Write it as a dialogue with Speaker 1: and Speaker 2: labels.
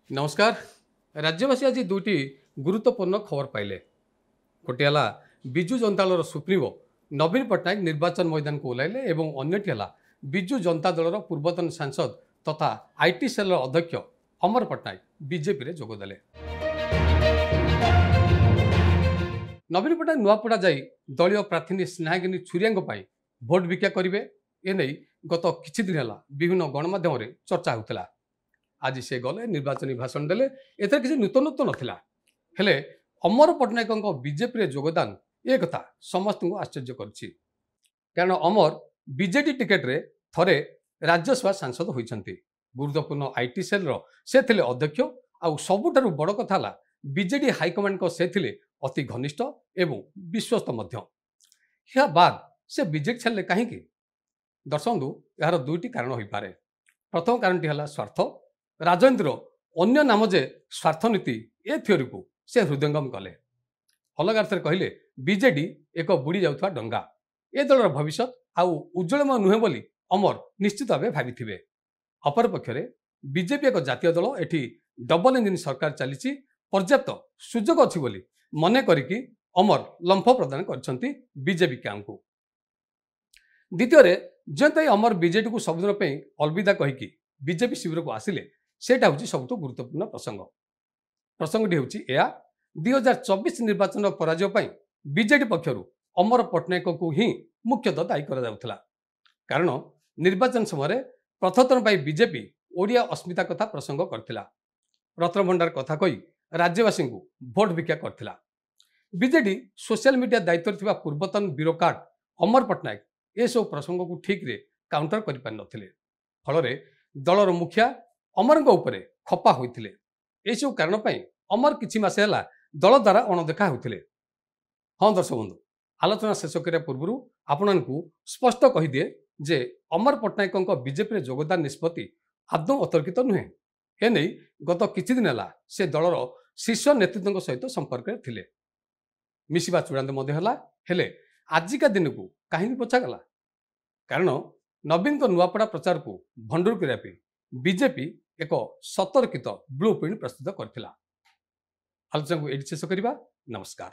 Speaker 1: नमस्कार। राज्यवासी आज दुईटी गुरुत्वपूर्ण खबर पाइले। गोटे है विजु जनता दल सुप्रीमो नवीन पट्टनायक निर्वाचन मैदान को ओह्लैले एवं अन्यटी है विजु जनता दल पूर्वतन सांसद तथा आईटी सेल अध्यक्ष अमर पट्टनायक बीजेपी रे जोगदेले। नवीन पट्टनायक नुआपड़ा जाई दलीय प्रार्थी स्नेहागिनी छुरिया भोट भिक्षा करेंगे एने गत किछि दिन है विभिन्न गणमाध्यम चर्चा होता। आज से गले निर्वाचनी भाषण देले एथर किसी नूतनत्व नथिला हेले अमर पट्टनायक बीजेपी रे योगदान एक कथा समस्त को आश्चर्य करछि। कारण अमर बीजेडी टिकेट रे थरे राज्यसभा सांसद होइछंती। गुरुत्वपूर्ण आईटी सेल रो से थिले अध्यक्ष आ सबुठारु बड़ कथा ला बीजेडी हाईकमांड को से थिले अति घनिष्ठ एवं विश्वस्त मध्य। या बाद से बीजेडी छाड़ले काहेकि दर्शकु यार दुईटी कारण होई पारे। प्रथम कारणटी हला स्वार्थ। राजनीतिर अन्य नाम जे स्वार्थनीति ए थ्योरी को से हृदयंगम कले। अलग अर्थରେ कहले बीजेडी एक बुड़ी जाउथवा डंगा। ए दलर भविष्य आउ उज्जवलमय नुहे बोली अमर निश्चित भाव भाविथिबे। अपरपक्षरे बीजेपी एक जातीय दल एठी डबल इंजिन सरकार चली पर्याप्त सुजोग अछि बोली मने करिकी अमर लंफ प्रदान करछंती बीजेपी कैंप को। द्वितीय जेते अमर बीजेडी को सबदिन पे अलविदा कहिकी बीजेपी शिविर को आसिले सेटा हूँ सबुठ गुरुत्वपूर्ण प्रसंग। प्रसंगटी हूँ या 2024 निर्वाचन पराजय पर बीजेडी पक्षर अमर पट्टनायक को ही मुख्यतः दायी करा। कारण निर्वाचन समय प्रथम पर बीजेपी ओडिया अस्मिता कथा प्रसंग करथिला। रत्नभंडार कथा कही राज्यवासी को भोट भिक्षा करथिला। बीजेडी सोशल मीडिया दायित्व थिबा पूर्वतन ब्यूरोक्राट अमर पट्टनायक ए सब प्रसंग को ठीक रे काउंटर करि पारि नथिले। फल दलर मुखिया अमर उपरे खपा होइथिले। ए सब कारण पई अमर किछि मासे हला दल द्वारा अणदेखा होइथिले। हाँ दर्शक बंधु, आलोचना शेष करिया पूर्व आपको स्पष्ट कहीदिए जे अमर पट्टनायक बीजेपी रे योगदान निष्पत्ति आदौ अतर्कित नुहे। एने गत किछि दिन हला से दलर शीर्ष नेतृत्व सहित संपर्क थिले। मिसिबा चूड़ांत मध्य हला हेले आजिका दिन को कहीं पछागला। कारण नवीन नुआपड़ा प्रचार को भंडूर करने बीजेपी एक सतर्कित ब्लू प्रिंट प्रस्तुत करथिला। आलोचना को एडी शेष करिबा। नमस्कार।